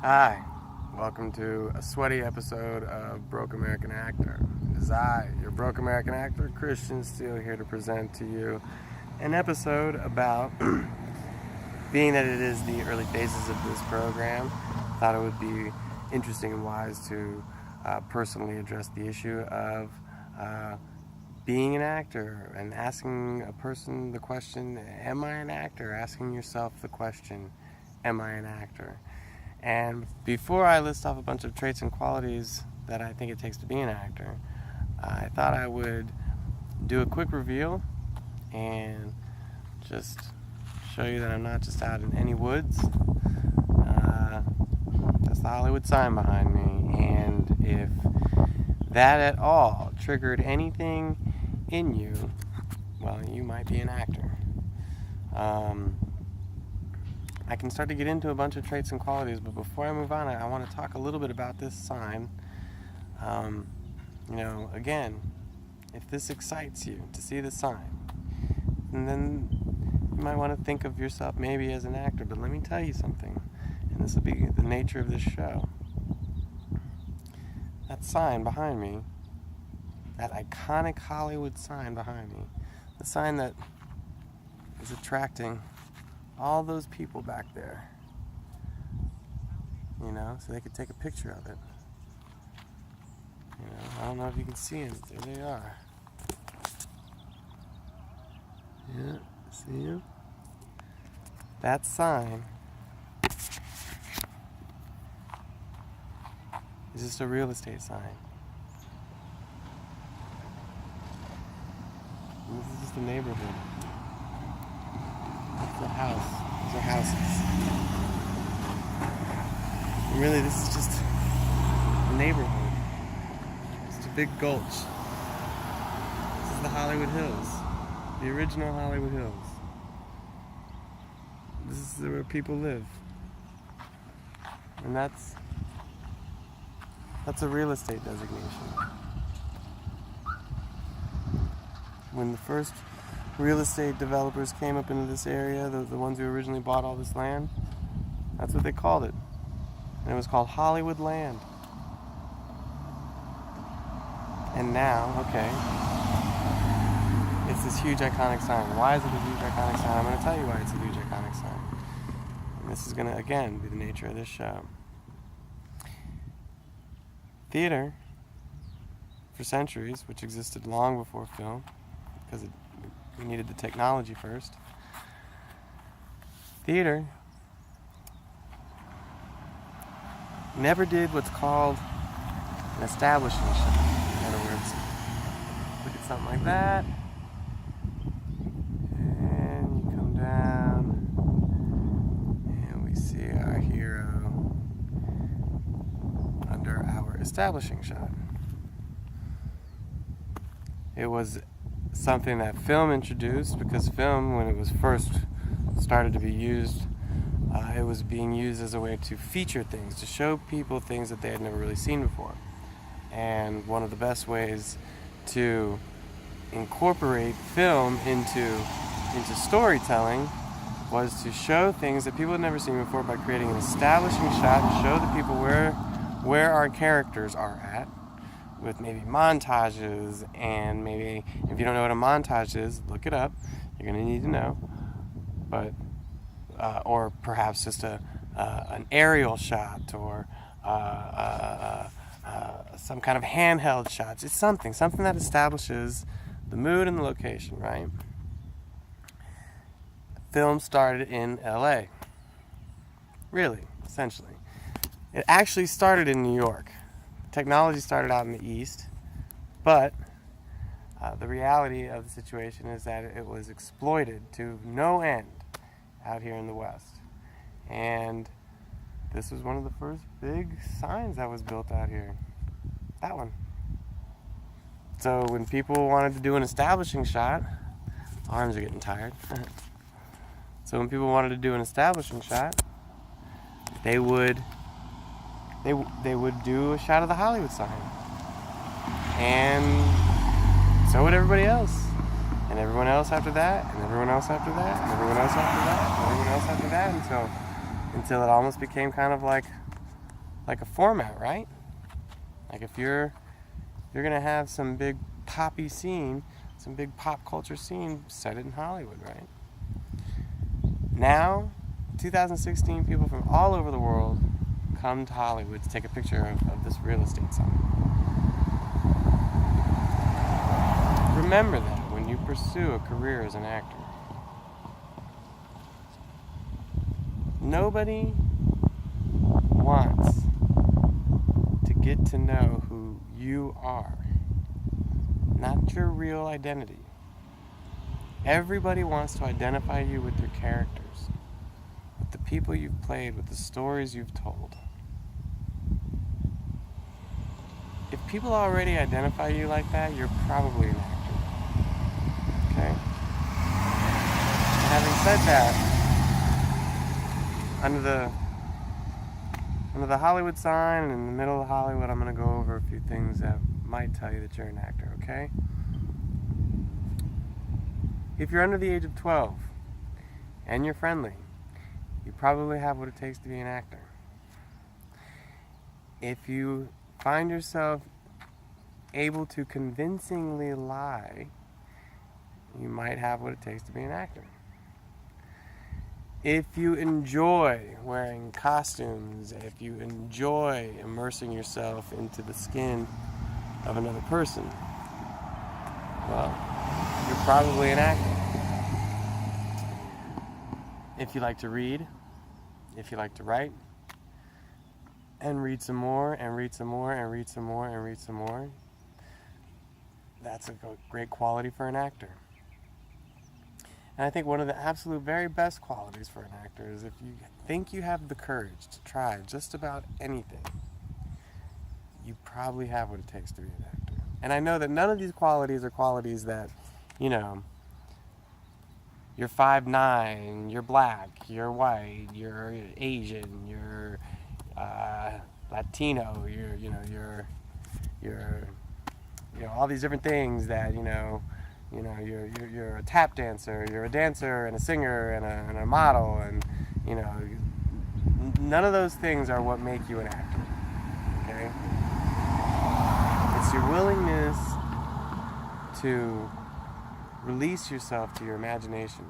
Hi, welcome to a sweaty episode of Broke American Actor. It is I, your Broke American Actor, Christian Steele, here to present to you an episode about, being that it is the early phases of this program, I thought it would be interesting and wise to personally address the issue of being an actor and asking a person the question, am I an actor? Asking yourself the question, am I an actor? And before I list off a bunch of traits and qualities that I think it takes to be an actor, I thought I would do a quick reveal and just show you that I'm not just out in any woods. That's the Hollywood sign behind me. And if that at all triggered anything in you, well, you might be an actor. I can start to get into a bunch of traits and qualities, but before I move on, I want to talk a little bit about this sign. Again, if this excites you to see the sign, and then you might want to think of yourself maybe as an actor, but let me tell you something, and this will be the nature of this show. That sign behind me, that iconic Hollywood sign behind me, the sign that is attracting all those people back there, so they could take a picture of it. I don't know if you can see them. There they are. Yeah, see them? That sign is just a real estate sign. And this is just a neighborhood. It's a house. These are houses. And really, this is just a neighborhood. It's a big gulch. This is the Hollywood Hills. The original Hollywood Hills. This is where people live. And that's a real estate designation. When the first real estate developers came up into this area, the ones who originally bought all this land, that's what they called it. And it was called Hollywood Land. And now, it's this huge iconic sign. Why is it a huge iconic sign? I'm going to tell you why it's a huge iconic sign. And this is going to, again, be the nature of this show. Theater, for centuries, which existed long before film, because we needed the technology first. Theater never did what's called an establishing shot. In other words, look at something like that, and you come down, and we see our hero under our establishing shot. It was something that film introduced, because film, when it was first started to be used, it was being used as a way to feature things, to show people things that they had never really seen before. And one of the best ways to incorporate film into storytelling was to show things that people had never seen before by creating an establishing shot to show the people where our characters are at, with maybe montages, and maybe if you don't know what a montage is, look it up. You're going to need to know. But or perhaps just an aerial shot, or some kind of handheld shots. It's something that establishes the mood and the location, right? Film started in LA. Really, essentially. It actually started in New York. Technology started out in the East, but the reality of the situation is that it was exploited to no end out here in the West. And this was one of the first big signs that was built out here. That one. So when people wanted to do an establishing shot, arms are getting tired. So when people wanted to do an establishing shot, they would do a shot of the Hollywood sign. And so would everybody else. And everyone else after that, and everyone else after that, and everyone else after that, and everyone else after that, until it almost became kind of like like a format, right? Like if you're gonna have some big poppy scene, some big pop culture scene, set it in Hollywood, right? Now, 2016, people from all over the world come to Hollywood to take a picture of this real estate sign. Remember that when you pursue a career as an actor. Nobody wants to get to know who you are, not your real identity. Everybody wants to identify you with your characters, with the people you've played, with the stories you've told. If people already identify you like that, you're probably an actor. Okay? And having said that, under the Hollywood sign and in the middle of Hollywood, I'm going to go over a few things that might tell you that you're an actor, okay? If you're under the age of 12 and you're friendly, you probably have what it takes to be an actor. If you find yourself able to convincingly lie, you might have what it takes to be an actor. If you enjoy wearing costumes, if you enjoy immersing yourself into the skin of another person, well, you're probably an actor. If you like to read, if you like to write, and read some more, and read some more, and read some more, and read some more, that's a great quality for an actor. And I think one of the absolute very best qualities for an actor is if you think you have the courage to try just about anything, you probably have what it takes to be an actor. And I know that none of these qualities are qualities that, you know, you're 5'9", you're black, you're white, you're Asian, you're Latino, you're all these different things that, you're a tap dancer, you're a dancer and a singer and a model, and none of those things are what make you an actor. Okay? It's your willingness to release yourself to your imagination,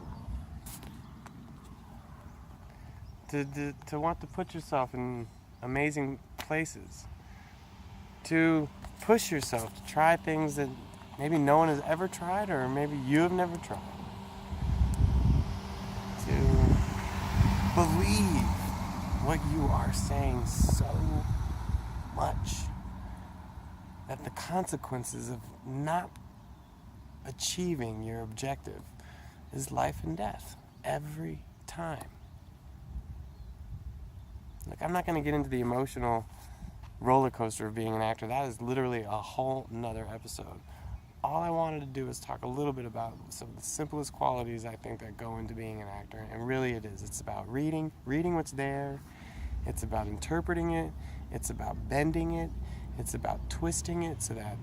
to want to put yourself in amazing places, to push yourself to try things that maybe no one has ever tried, or maybe you have never tried. To believe what you are saying so much that the consequences of not achieving your objective is life and death every time. Like, I'm not going to get into the emotional roller coaster of being an actor. That is literally a whole nother episode. All I wanted to do is talk a little bit about some of the simplest qualities I think that go into being an actor. And really it is. It's about reading what's there. It's about interpreting it. It's about bending it. It's about twisting it so that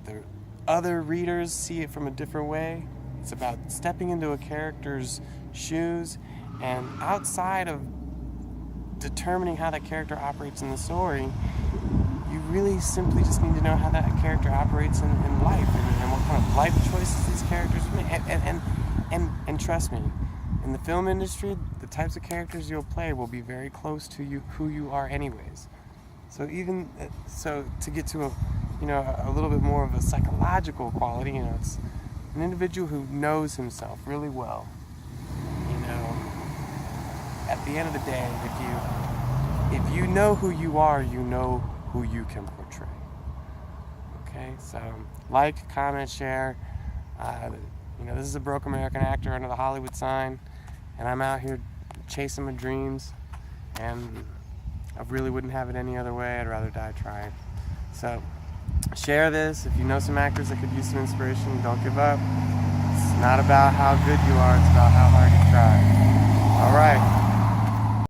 the other readers see it from a different way. It's about stepping into a character's shoes, and outside of determining how that character operates in the story, you really simply just need to know how that character operates in life, and what kind of life choices these characters make. And trust me, in the film industry, the types of characters you'll play will be very close to who you are anyways. So to get to a little bit more of a psychological quality, it's an individual who knows himself really well. At the end of the day, if you know who you are, you know who you can portray. Okay, so like, comment, share. This is a broke American actor under the Hollywood sign, and I'm out here chasing my dreams, and I really wouldn't have it any other way. I'd rather die trying. So share this. If you know some actors that could use some inspiration, don't give up. It's not about how good you are, it's about how hard you try. All right.